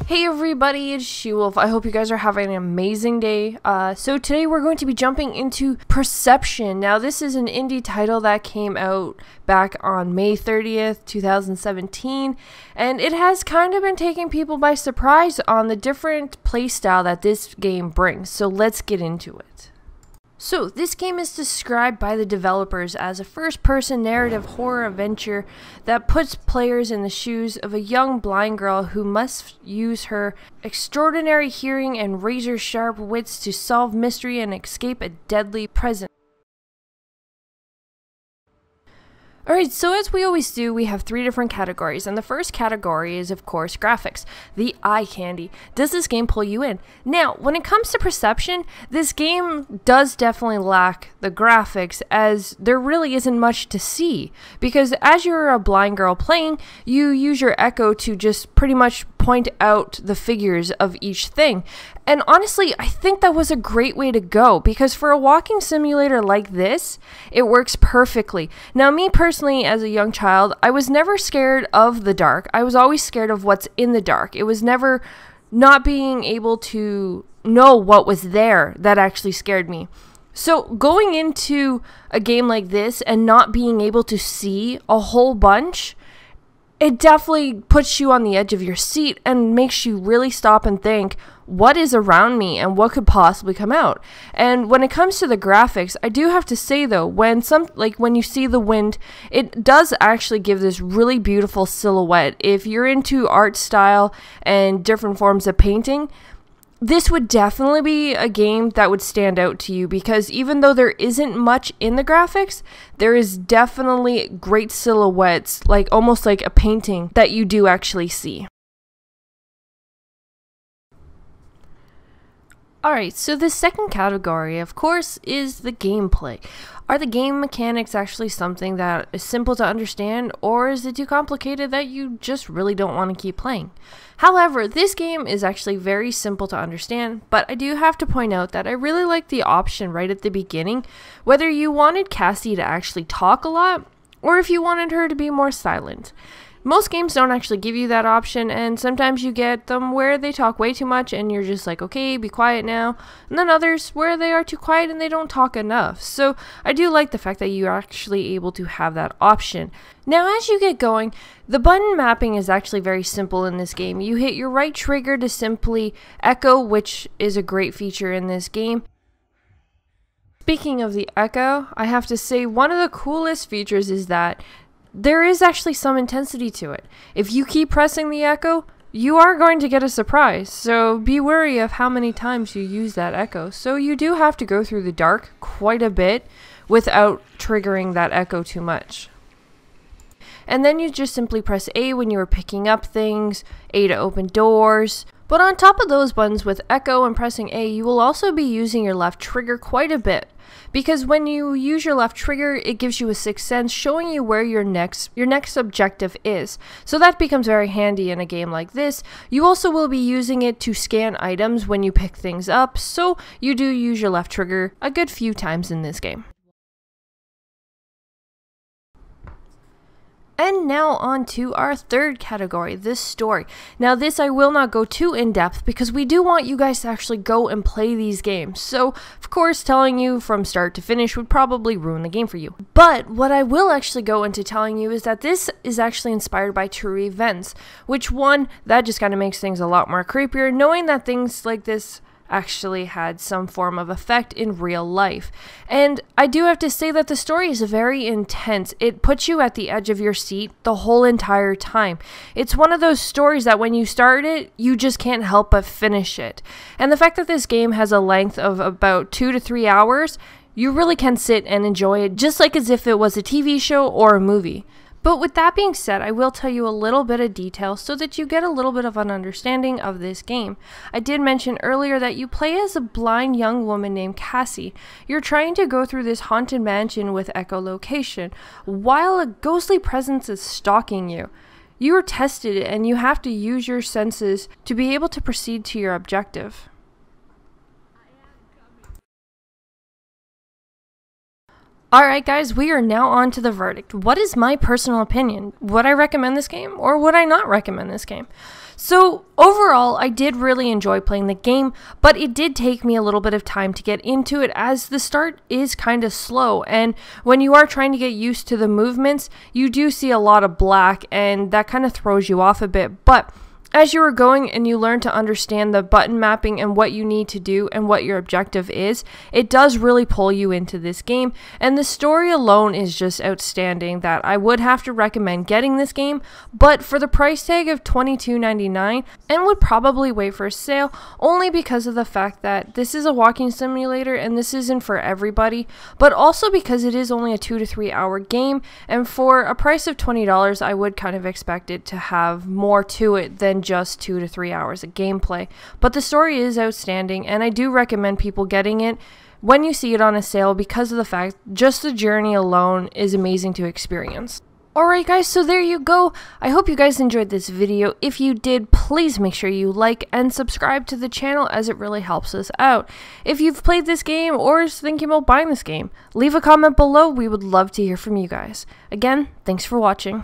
Hey everybody, it's She-Wolf. I hope you guys are having an amazing day. So today we're going to be jumping into Perception. Now this is an indie title that came out back on May 30th, 2017, and it has kind of been taking people by surprise on the different playstyle that this game brings. So let's get into it. So, this game is described by the developers as a first-person narrative horror adventure that puts players in the shoes of a young blind girl who must use her extraordinary hearing and razor-sharp wits to solve mystery and escape a deadly presence. Alright, so as we always do, we have three different categories, and the first category is, of course, graphics. The eye candy. Does this game pull you in? Now, when it comes to perception, this game does definitely lack the graphics, as there really isn't much to see. Because as you're a blind girl playing, you use your echo to just pretty much point out the figures of each thing. And honestly, I think that was a great way to go, because for a walking simulator like this, it works perfectly. Now, me personally, as a young child, I was never scared of the dark. I was always scared of what's in the dark. It was never not being able to know what was there that actually scared me. So going into a game like this and not being able to see a whole bunch, it definitely puts you on the edge of your seat and makes you really stop and think, what is around me and what could possibly come out? And when it comes to the graphics, I do have to say though, when you see the wind, it does actually give this really beautiful silhouette. If you're into art style and different forms of painting, this would definitely be a game that would stand out to you, because even though there isn't much in the graphics, there is definitely great silhouettes, like almost like a painting that you do actually see. Alright, so the second category, of course, is the gameplay. Are the game mechanics actually something that is simple to understand, or is it too complicated that you just really don't want to keep playing? However, this game is actually very simple to understand, but I do have to point out that I really like the option right at the beginning, whether you wanted Cassie to actually talk a lot, or if you wanted her to be more silent. Most games don't actually give you that option, and sometimes you get them where they talk way too much and you're just like, okay, be quiet now, and then others where they are too quiet and they don't talk enough. So I do like the fact that you're actually able to have that option. Now as you get going, the button mapping is actually very simple in this game. You hit your right trigger to simply echo, which is a great feature in this game. Speaking of the echo, I have to say one of the coolest features is that there is actually some intensity to it. If you keep pressing the echo, you are going to get a surprise, so be wary of how many times you use that echo. So you do have to go through the dark quite a bit without triggering that echo too much. And then you just simply press A when you are picking up things, A to open doors. But on top of those buttons with echo and pressing A, you will also be using your left trigger quite a bit. Because when you use your left trigger, it gives you a sixth sense showing you where your next objective is. So that becomes very handy in a game like this. You also will be using it to scan items when you pick things up, so you do use your left trigger a good few times in this game. And now on to our third category, the story. Now this I will not go too in depth because we do want you guys to actually go and play these games. So of course telling you from start to finish would probably ruin the game for you. But what I will actually go into telling you is that this is actually inspired by true events. Which one, that just kind of makes things a lot more creepier, knowing that things like this actually had some form of effect in real life. And I do have to say that the story is very intense. It puts you at the edge of your seat the whole entire time. It's one of those stories that when you start it, you just can't help but finish it. And the fact that this game has a length of about 2 to 3 hours, you really can sit and enjoy it just like as if it was a TV show or a movie. But with that being said, I will tell you a little bit of detail so that you get a little bit of an understanding of this game. I did mention earlier that you play as a blind young woman named Cassie. You're trying to go through this haunted mansion with echolocation, while a ghostly presence is stalking you. You are tested and you have to use your senses to be able to proceed to your objective. Alright guys, we are now on to the verdict. What is my personal opinion? Would I recommend this game or would I not recommend this game? So overall, I did really enjoy playing the game, but it did take me a little bit of time to get into it as the start is kind of slow, and when you are trying to get used to the movements, you do see a lot of black and that kind of throws you off a bit. But as you are going and you learn to understand the button mapping and what you need to do and what your objective is, it does really pull you into this game, and the story alone is just outstanding that I would have to recommend getting this game, but for the price tag of $22.99, and would probably wait for a sale only because of the fact that this is a walking simulator and this isn't for everybody, but also because it is only a 2 to 3 hour game, and for a price of $20 I would kind of expect it to have more to it than just 2 to 3 hours of gameplay. But the story is outstanding, and I do recommend people getting it when you see it on a sale because of the fact just the journey alone is amazing to experience. Alright guys, so there you go. I hope you guys enjoyed this video. If you did, please make sure you like and subscribe to the channel as it really helps us out. If you've played this game or is thinking about buying this game, leave a comment below. We would love to hear from you guys. Again, thanks for watching.